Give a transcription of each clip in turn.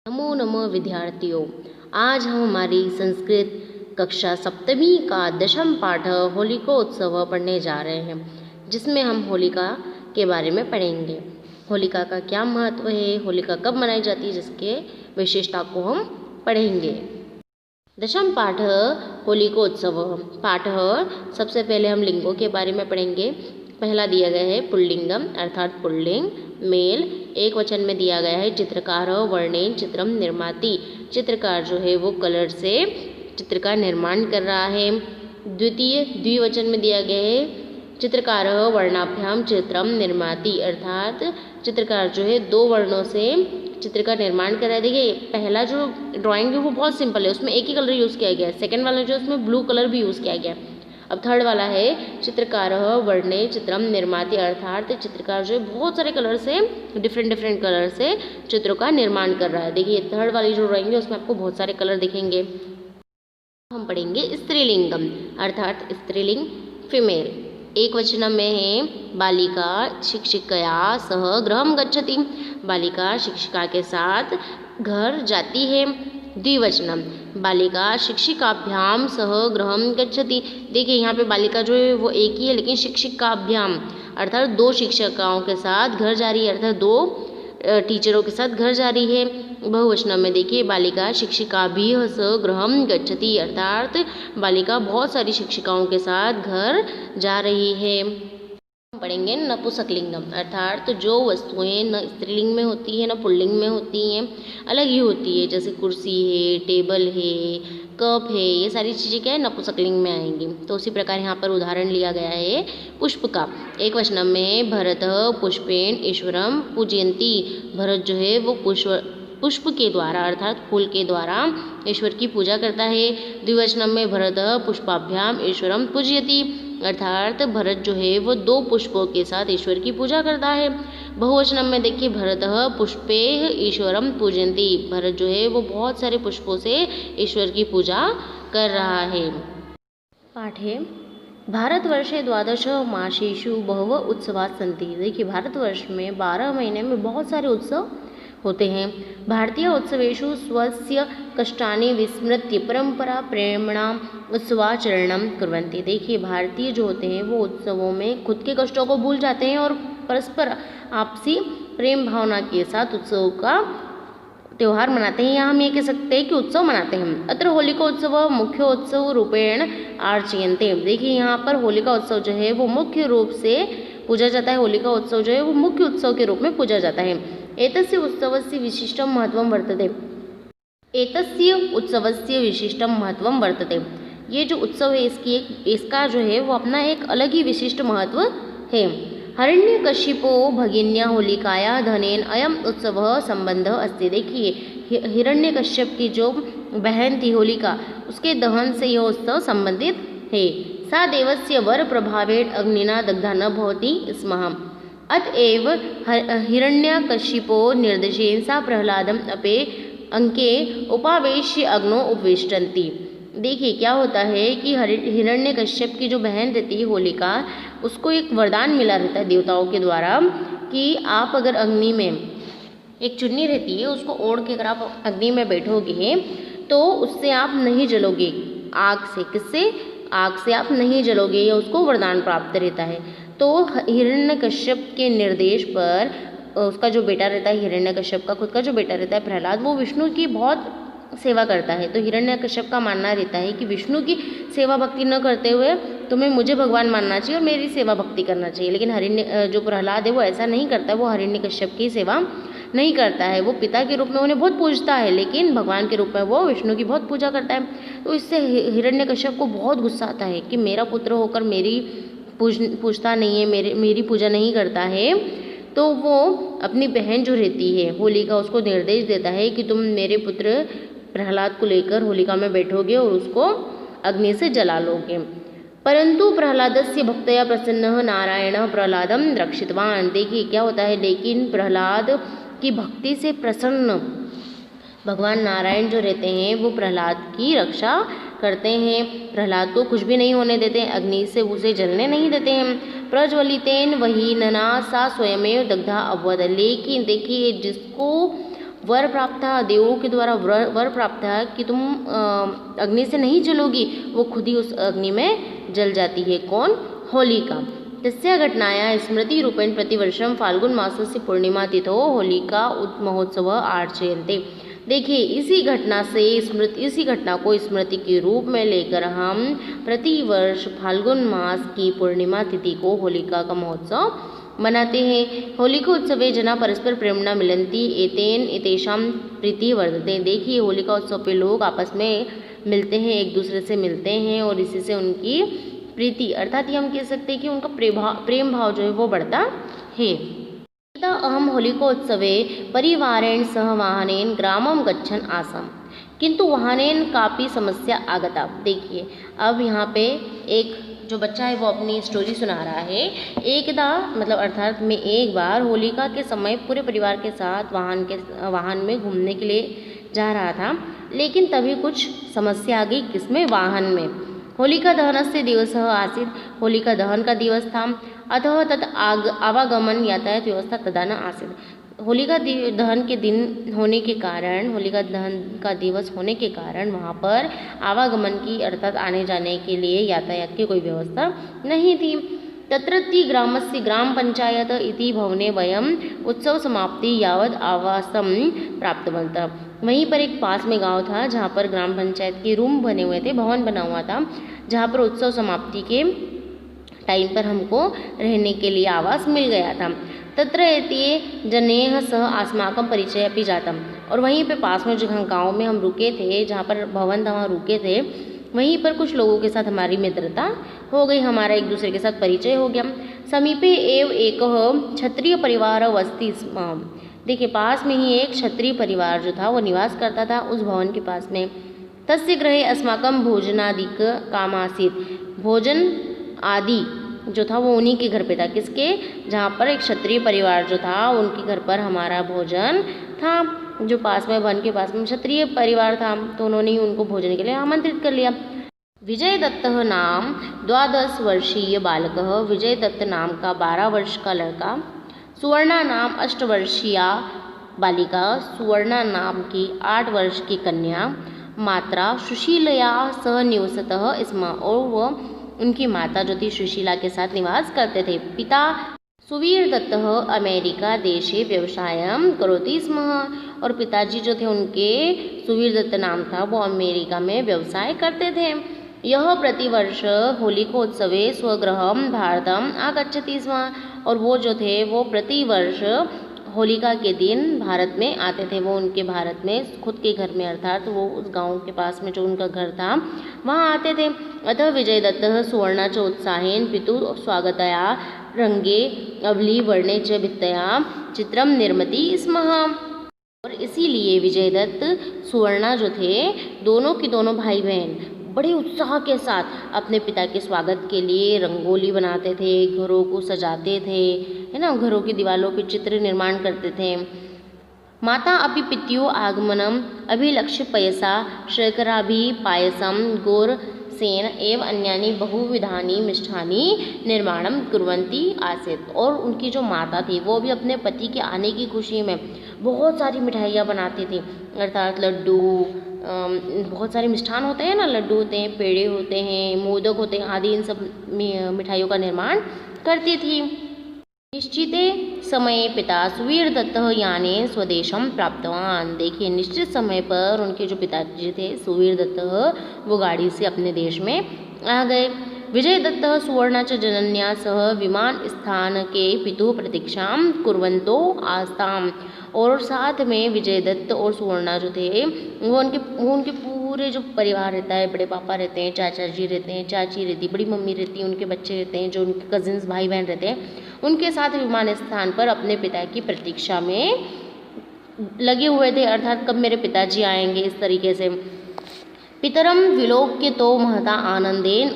नमो नमः विद्यार्थियों, आज हम हमारी संस्कृत कक्षा सप्तमी का दशम पाठ होलिकोत्सव पढ़ने जा रहे हैं, जिसमें हम होलिका के बारे में पढ़ेंगे। होलिका का क्या महत्व है, होलिका कब मनाई जाती है, जिसके विशेषता को हम पढ़ेंगे। दशम पाठ होलिकोत्सव पाठ। सबसे पहले हम लिंगों के बारे में पढ़ेंगे। पहला दिया गया है पुल्लिंगम अर्थात पुल्लिंग मेल। एक वचन में दिया गया है चित्रकार वर्णेन चित्रम निर्माति। चित्रकार जो है वो कलर से चित्र का निर्माण कर रहा है। द्विवचन में दिया गया है चित्रकार वर्णाभ्याम चित्रम निर्माति, अर्थात चित्रकार जो है दो वर्णों से चित्र का निर्माण कर रहा है। देखिए पहला जो ड्राइंग है वो बहुत सिंपल है, उसमें एक ही कलर यूज़ किया गया है। सेकंड वाला जो उसमें ब्लू कलर भी यूज़ किया गया है। अब थर्ड वाला है चित्रकार वर्णे चित्रम निर्माति, अर्थात चित्रकार जो है बहुत सारे कलर से डिफरेंट कलर से चित्रों का निर्माण कर रहा है। देखिए थर्ड वाली जो ड्राइंग है उसमें आपको बहुत सारे कलर दिखेंगे। हम पढ़ेंगे स्त्रीलिंगम अर्थात स्त्रीलिंग फीमेल। एक वचन में है बालिका शिक्षिकया सह गृहं गच्छति। बालिका शिक्षिका के साथ घर जाती है। द्विवचनम बालिका शिक्षिकाभ्याम सह गृहं गच्छति। देखिए यहाँ पे बालिका जो है वो एक ही है, लेकिन शिक्षिकाभ्याम अर्थात दो शिक्षिकाओं के साथ घर जा रही है, अर्थात दो टीचरों के साथ घर जा रही है। बहुवचन में देखिए बालिका शिक्षिकाभिः सह गृहं गच्छति, अर्थात बालिका बहुत सारी शिक्षिकाओं के साथ घर जा रही है। पढ़ेंगे नपुंसकलिंगम अर्थात जो वस्तुएं न स्त्रीलिंग में होती है न पुल्लिंग में होती हैं, अलग ही होती है। जैसे कुर्सी है, टेबल है, कप है, ये सारी चीज़ें क्या है नपुंसकलिंग में आएंगी। तो उसी प्रकार यहाँ पर उदाहरण लिया गया है पुष्प का। एक वचन में भरत पुष्पेण ईश्वरम पूजयन्ति। भरत जो है वो पुष्प के द्वारा अर्थात फूल के द्वारा ईश्वर की पूजा करता है। द्विवचन में भरत पुष्पाभ्याम ईश्वरम पूजयति, अर्थात भरत जो है वो दो पुष्पों के साथ ईश्वर की पूजा करता है। बहुवचन में देखिए भरत पुष्पे ईश्वरम पूजयन्ति। भरत जो है वो बहुत सारे पुष्पों से ईश्वर की पूजा कर रहा है। पाठ है भारतवर्षे 12 मासेषु बहवः उत्सवाः सन्ति। देखिए भारतवर्ष में 12 महीने में बहुत सारे उत्सव होते हैं। भारतीय उत्सवेषु स्वस्य कष्टानि विस्मृत्य परंपरा प्रेरणा उत्सवाचरणं कुर्वन्ति। देखिए भारतीय जो होते हैं वो उत्सवों में खुद के कष्टों को भूल जाते हैं और परस्पर आपसी प्रेम भावना के साथ उत्सव का त्यौहार मनाते हैं, या हम ये कह सकते हैं कि उत्सव मनाते हैं। अत्र होलिका उत्सव मुख्य उत्सव रूपेण आचर्यन्ते। देखिए यहाँ पर होलिका उत्सव जो है वो मुख्य रूप से पूजा जाता है। होलिका उत्सव जो है वो मुख्य उत्सव के रूप में पूजा जाता है। एतस्य उत्सवस्य विशिष्टं महत्वं वर्तते। एतस्य उत्सवस्य विशिष्टं महत्वं वर्तते। ये जो उत्सव है इसका जो है वो अपना एक अलग ही विशिष्ट महत्व है। हिरण्यकशिपो भगिन्या होलिकाया धनेन अयम उत्सव संबंध अस्ति। देखिए हिरण्यकश्यप की जो बहन थी होलिका, उसके दहन से यह उत्सव संबंधित है। सा देवस्य वर प्रभावेण अग्निना दग्धा न भवति स्म। अतएव हिरण्यकशिपो निर्देशेन सा प्रहलादम अपे अंके उपावेश्य अग्नो उपविष्टन्ति। देखिए क्या होता है कि हिरण्यकश्यप की जो बहन रहती है होलिका, उसको एक वरदान मिला रहता है देवताओं के द्वारा कि आप अगर अग्नि में एक चुन्नी रहती है उसको ओढ़ के अगर आप अग्नि में बैठोगे तो उससे आप नहीं जलोगे आग से। किससे? आग से आप नहीं जलोगे, या उसको वरदान प्राप्त रहता है। तो हिरण्यकश्यप के निर्देश पर उसका जो बेटा रहता है, हिरण्यकश्यप का खुद का जो बेटा रहता है प्रहलाद, वो विष्णु की बहुत सेवा करता है। तो हिरण्यकश्यप का मानना रहता है कि विष्णु की सेवा भक्ति न करते हुए तुम्हें मुझे भगवान मानना चाहिए और मेरी सेवा भक्ति करना चाहिए। लेकिन जो प्रहलाद है वो ऐसा नहीं करता, वो हिरण्यकश्यप की सेवा नहीं करता है। वो पिता के रूप में उन्हें बहुत पूजता है, लेकिन भगवान के रूप में वो विष्णु की बहुत पूजा करता है। तो इससे हिरण्यकश्यप को बहुत गुस्सा आता है कि मेरा पुत्र होकर मेरी पूजता नहीं है, मेरी पूजा नहीं करता है। तो वो अपनी बहन जो रहती है होलिका, उसको निर्देश देता है कि तुम मेरे पुत्र प्रहलाद को लेकर होलिका में बैठोगे और उसको अग्नि से जला लोगे। परंतु प्रहलादस्य भक्तया प्रसन्नः नारायणः प्रहलादं रक्षितवान्। देखिए क्या होता है, लेकिन प्रहलाद की भक्ति से प्रसन्न भगवान नारायण जो रहते हैं वो प्रहलाद की रक्षा करते हैं। प्रहलाद को कुछ भी नहीं होने देते, अग्नि से उसे जलने नहीं देते हैं। प्रज्वलितेन वही नना सा स्वयमेव दग्धा अभवत्। लेकिन देखिए जिसको वर प्राप्त था, देवों के द्वारा वर प्राप्त था कि तुम अग्नि से नहीं जलोगी, वो खुद ही उस अग्नि में जल जाती है। कौन? होलिका। तस्या घटनाया स्मृति रूपेण प्रतिवर्षम फाल्गुन मासस्य पूर्णिमा तिथो होलिका महोत्सव आचर्यन्ते। देखिए इसी घटना को स्मृति के रूप में लेकर हम प्रतिवर्ष फाल्गुन मास की पूर्णिमा तिथि को होलिका का महोत्सव मनाते हैं। होलिकोत्सवे जना परस्पर प्रेमणा मिलन्ति एतेन एतेषां प्रीति वर्धते। देखिए होलिका उत्सव पे लोग आपस में मिलते हैं, एक दूसरे से मिलते हैं और इसी से उनकी प्रीति अर्थात ये हम कह सकते हैं कि उनका प्रेम भाव जो है वो बढ़ता है। अहम होलिकोत्सवे परिवारेण सह वाहनेन ग्रामं गच्छन् आसम् किंतु वाहनेन कापि समस्या आगता। देखिए अब यहाँ पे एक जो बच्चा है वो अपनी स्टोरी सुना रहा है। एकदा मतलब अर्थात मैं एक बार होलिका के समय पूरे परिवार के साथ वाहन में घूमने के लिए जा रहा था, लेकिन तभी कुछ समस्या आ गई। किसमें? वाहन में। होलिका दहनस्य दिवसः आसीत्, होलिका दहन का दिवस था। अतः तत् आवागमन यातायात व्यवस्था तदा न आसीत्। होलिका दहन के दिन होने के कारण, होलिका दहन का दिवस होने के कारण वहाँ पर आवागमन की अर्थात आने जाने के लिए यातायात की कोई व्यवस्था नहीं थी। तत्रत्य ग्रामस्य ग्राम पंचायत इति भवने वयम् उत्सव समाप्ति यावत् आवासं प्राप्तवन्तः। वहीं पर एक पास में गांव था जहाँ पर ग्राम पंचायत के रूम बने हुए थे, भवन बना हुआ था, जहाँ पर उत्सव समाप्ति के टाइम पर हमको रहने के लिए आवास मिल गया था। तत्र एते जनेह सह अस्माकं परिचय अपि जातम्। और वहीं पे पास में जो गाँव में हम रुके थे, जहाँ पर भवन था वहाँ रुके थे, वहीं पर कुछ लोगों के साथ हमारी मित्रता हो गई, हमारा एक दूसरे के साथ परिचय हो गया। समीपे एव एक क्षत्रिय परिवार वसति स्म। देखिए पास में ही एक क्षत्रिय परिवार जो था वो निवास करता था उस भवन के पास में। तस्य गृहे अस्माकं भोजनादिक कामासीत्। भोजन आदि जो था वो उन्हीं के घर पे था। किसके? जहाँ पर एक क्षत्रिय परिवार जो था उनके घर पर हमारा भोजन था। जो पास में भवन के पास में क्षत्रिय परिवार था तो उन्होंने ही उनको भोजन के लिए आमंत्रित कर लिया। विजय दत्त नाम 12 वर्षीय बालक, विजय दत्त नाम का 12 वर्ष का लड़का, सुवर्णा नाम 8 वर्षीया बालिका, सुवर्णा नाम की 8 वर्ष की कन्या, मात्रा सुशीलया सह निवसतः स्म। और वह उनकी माता जो थी सुशीला के साथ निवास करते थे। पिता सुवीर दत्त अमेरिका देशे व्यवसायं करोति स्म। और पिताजी जो थे उनके सुवीर दत्त नाम था, वो अमेरिका में व्यवसाय करते थे। यह प्रतिवर्ष होलिकोत्सवे स्वगृहं भारतम आगच्छति स्म। और वो जो थे वो प्रतिवर्ष होलिका के दिन भारत में आते थे। वो उनके भारत में खुद के घर में अर्थात वो उस गांव के पास में जो उनका घर था वहाँ आते थे। अतः विजय दत्त सुवर्णा च उत्साहेन पितु स्वागतया रंगे अवली वर्णे च भित्तया चित्रम निर्मति स्म। और इसीलिए विजय दत्त सुवर्णा जो थे दोनों की दोनों भाई बहन बड़े उत्साह के साथ अपने पिता के स्वागत के लिए रंगोली बनाते थे, घरों को सजाते थे, है ना, घरों की दीवारों पे चित्र निर्माण करते थे। माता अपि पित्यो आगमनम अभिलक्ष्य पयसा शर्कराभि पायसम गोर सेन एव अन्यानि बहुविधानि मिष्ठानि निर्माणम कुर्वन्ति आसीत्। और उनकी जो माता थी वो भी अपने पति के आने की खुशी में बहुत सारी मिठाइयाँ बनाती थी, अर्थात लड्डू, बहुत सारे मिष्ठान होते हैं ना, लड्डू होते हैं, पेड़े होते हैं, मोदक होते हैं आदि, इन सब मिठाइयों का निर्माण करती थी। निश्चिते समये पिता सुवीर दत्त याने स्वदेशम प्राप्तवान। देखिए निश्चित समय पर उनके जो पिताजी थे सुवीर दत्त वो गाड़ी से अपने देश में आ गए। विजय दत्त सुवर्णा च जनन्या सह विमान स्थान के पितुः प्रतीक्षां कुर्वन्तो आस्ताम। और साथ में विजय दत्त और सुवर्णा जो थे वो उनके पूरे जो परिवार रहता है, बड़े पापा रहते हैं, चाचा जी रहते हैं, चाची रहती, बड़ी मम्मी रहती है, उनके बच्चे रहते हैं, जो उनके कजिन्स भाई बहन रहते हैं, उनके साथ विमान स्थान पर अपने पिता की प्रतीक्षा में लगे हुए थे, अर्थात कब मेरे पिताजी आएंगे, इस तरीके से। पितरम विलोक्य तो महता आनंदेन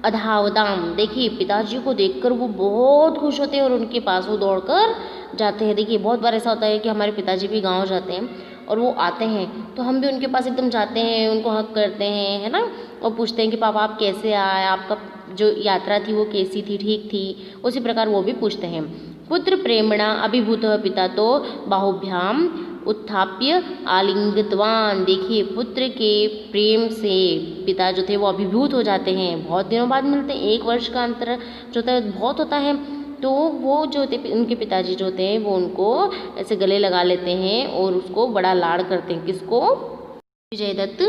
अधावताम। देखिए पिताजी को देखकर वो बहुत खुश होते हैं और उनके पास वो दौड़कर जाते हैं। देखिए बहुत बार ऐसा होता है कि हमारे पिताजी भी गांव जाते हैं और वो आते हैं तो हम भी उनके पास एकदम जाते हैं, उनको हक करते हैं, है ना, और पूछते हैं कि पापा आप कैसे आए, आपका जो यात्रा थी वो कैसी थी, ठीक थी। उसी प्रकार वो भी पूछते हैं। पुत्र प्रेमणा अभिभूत पिता तो बाहुभ्याम उत्थाप्य आलिंगितवान। देखिए पुत्र के प्रेम से पिता जो थे वो अभिभूत हो जाते हैं। बहुत दिनों बाद मिलते हैं, 1 वर्ष का अंतर जो होता है बहुत होता है। तो वो जो थे उनके पिताजी जो थे वो उनको ऐसे गले लगा लेते हैं और उसको बड़ा लाड़ करते हैं। किसको? विजयदत्त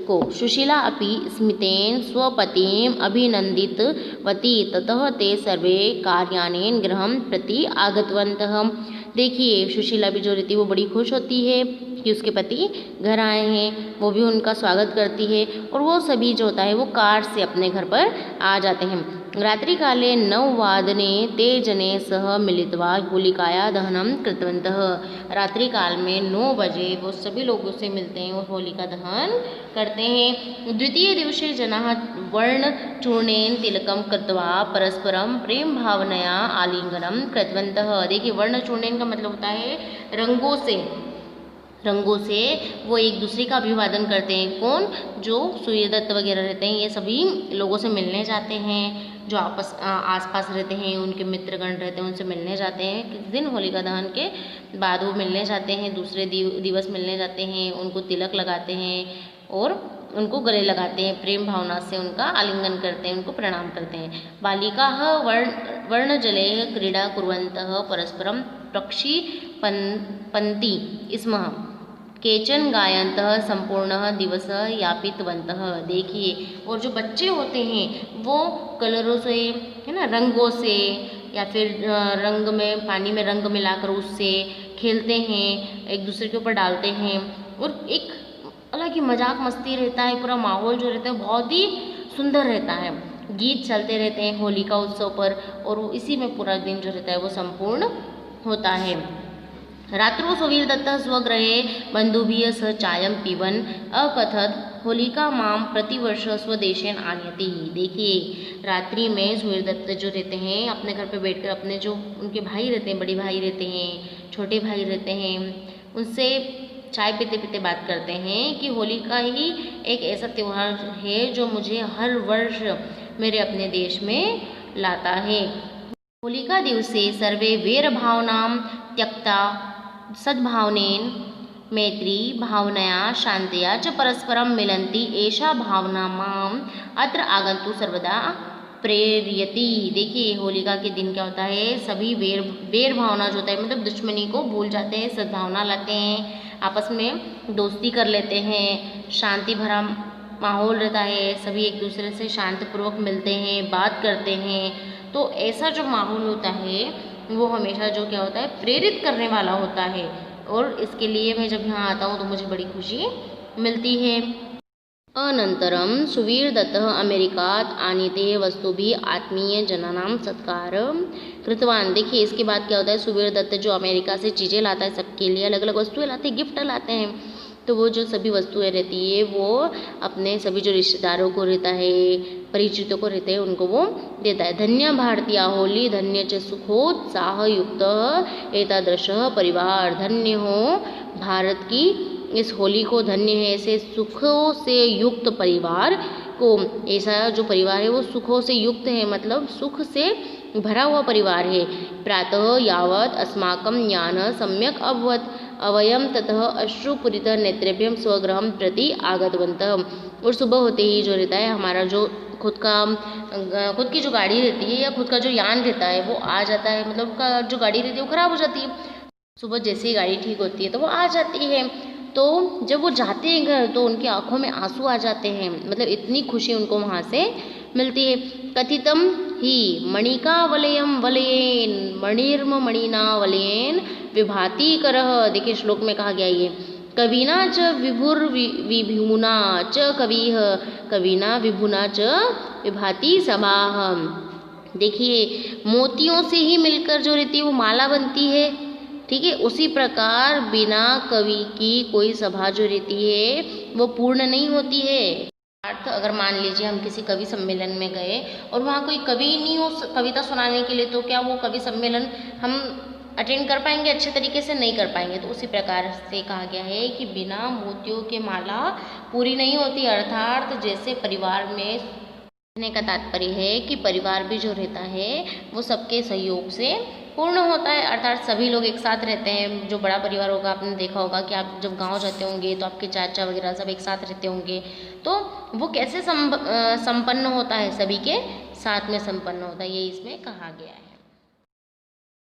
को। सुशीला अपि स्मितेन स्वपतिम अभिनंदितवती। ततः ते सर्वे कार्यानेन गृहं प्रति आगतवन्तः। देखिए सुशीला भी जो रहती है वो बड़ी खुश होती है कि उसके पति घर आए हैं, वो भी उनका स्वागत करती है और वो सभी जो होता है वो कार से अपने घर पर आ जाते हैं। रात्रि काले 9 वादने ते जने सह मिलित्वा होलिकाया दहनं कृतवन्तः। रात्रि काल में 9 बजे वो सभी लोगों से मिलते हैं और होलिका दहन करते हैं। द्वितीय दिवसे जनाः वर्णचूर्णेन तिलकं कृत्वा परस्परं प्रेम भावनया आलिंगनं कृतवन्तः। देखिए वर्णचूर्णेन का मतलब होता है रंगों से वो एक दूसरे का अभिवादन करते हैं। कौन? जो सूर्यदत्त वगैरह रहते हैं ये सभी लोगों से मिलने जाते हैं। जो आसपास रहते हैं उनके मित्रगण रहते हैं उनसे मिलने जाते हैं। किस दिन? होलिका दहन के बाद वो मिलने जाते हैं, दूसरे दिवस मिलने जाते हैं, उनको तिलक लगाते हैं और उनको गले लगाते हैं, प्रेम भावना से उनका आलिंगन करते हैं, उनको प्रणाम करते हैं। बालिकाः वर्णजले क्रीडा कुर्वन्तः परस्परं प्रक्षिपन्ति स्म। केचन गायन्तः संपूर्णः दिवसः यापितवन्तः। देखिए और जो बच्चे होते हैं वो कलरों से, है ना, रंगों से या फिर रंग में पानी में रंग मिलाकर उससे खेलते हैं, एक दूसरे के ऊपर डालते हैं और एक अलग ही मजाक मस्ती रहता है। पूरा माहौल जो रहता है बहुत ही सुंदर रहता है। गीत चलते रहते हैं होलिका उत्सव पर और इसी में पूरा दिन जो रहता है वो संपूर्ण होता है। रात्रौ सुवीरदत्तः स्वगृहे बन्धुभिः सह चायं पिबन् अकथत् होलिका मां प्रतिवर्ष स्वदेशेन आनयति। देखिए रात्रि में सुवीरदत्त जो रहते हैं अपने घर पे बैठकर अपने जो उनके भाई रहते हैं, बड़े भाई रहते हैं, छोटे भाई रहते हैं, उनसे चाय पीते पीते बात करते हैं कि होलिका ही एक ऐसा त्यौहार है जो मुझे हर वर्ष मेरे अपने देश में लाता है। होलिका दिवसे सर्वे वैरभावनां त्यक्ता सद्भावनेन मैत्री भावनया शांतया च परस्परं मिलन्ति। एषा भावना माम अत्र आगन्तु सर्वदा प्रेरयति। देखिए होलिका के दिन क्या होता है, सभी वेर भावना जो होता है मतलब दुश्मनी को भूल जाते हैं, सद्भावना लाते हैं, आपस में दोस्ती कर लेते हैं, शांति भरा माहौल रहता है, सभी एक दूसरे से शांतिपूर्वक मिलते हैं, बात करते हैं। तो ऐसा जो माहौल होता है वो हमेशा जो क्या होता है प्रेरित करने वाला होता है और इसके लिए मैं जब यहाँ आता हूँ तो मुझे बड़ी खुशी मिलती है। अनन्तरं सुवीरदत्तः अमेरिकात् आनीते वस्तुभिः आत्मीयजनानां सत्कारं कृतवान्। देखिए इसके बाद क्या होता है, सुवीरदत्त जो अमेरिका से चीज़ें लाता है, सबके लिए अलग अलग वस्तुएं लाते हैं, गिफ्ट लाते हैं। तो वो जो सभी वस्तुएं रहती है वो अपने सभी जो रिश्तेदारों को रहता है, परिचितों को रहते हैं, उनको वो देता है। धन्य भारतीय होली धन्य च सुखोत्साह युक्त एतादृशः परिवार। धन्य हो भारत की इस होली को, धन्य है ऐसे सुखों से युक्त परिवार को। ऐसा जो परिवार है वो सुखों से युक्त है, मतलब सुख से भरा हुआ परिवार है। प्रातः यावत् अस्माकं ज्ञानः सम्यक् अभवत् अवयम ततः अश्रुपूरितः नेत्रेभ्यं स्वगृहं प्रति आगतवन्तः। और सुबह होते ही जो रहता है हमारा जो खुद की जो गाड़ी रहती है या खुद का जो यान रहता है वो आ जाता है, मतलब का जो गाड़ी रहती है वो ख़राब हो जाती है। सुबह जैसे ही गाड़ी ठीक होती है तो वो आ जाती है। तो जब वो जाते हैं घर तो उनकी आंखों में आंसू आ जाते हैं, मतलब इतनी खुशी उनको वहाँ से मिलती है। कथितम ही मणिका वलयम वलयेन मणिर्म मणिना वलयेन विभाति करह। देखिए श्लोक में कहा गया ये कविना च विभुर विभुना च कविः कविना विभुना च विभाति सभाः। देखिए मोतियों से ही मिलकर जो रहती है वो माला बनती है, ठीक है। उसी प्रकार बिना कवि की कोई सभा जो रहती है वो पूर्ण नहीं होती है। अर्थ अगर मान लीजिए हम किसी कवि सम्मेलन में गए और वहाँ कोई कवि नहीं हो कविता सुनाने के लिए, तो क्या वो कवि सम्मेलन हम अटेंड कर पाएंगे? अच्छे तरीके से नहीं कर पाएंगे। तो उसी प्रकार से कहा गया है कि बिना मोतियों के माला पूरी नहीं होती। अर्थात जैसे परिवार में कहने का तात्पर्य है कि परिवार भी जो रहता है वो सबके सहयोग से पूर्ण होता है, अर्थात सभी लोग एक साथ रहते हैं। जो बड़ा परिवार होगा, आपने देखा होगा कि आप जब गांव जाते होंगे तो आपके चाचा वगैरह सब एक साथ रहते होंगे, तो वो कैसे संपन्न होता है, सभी के साथ में संपन्न होता है, ये इसमें कहा गया है।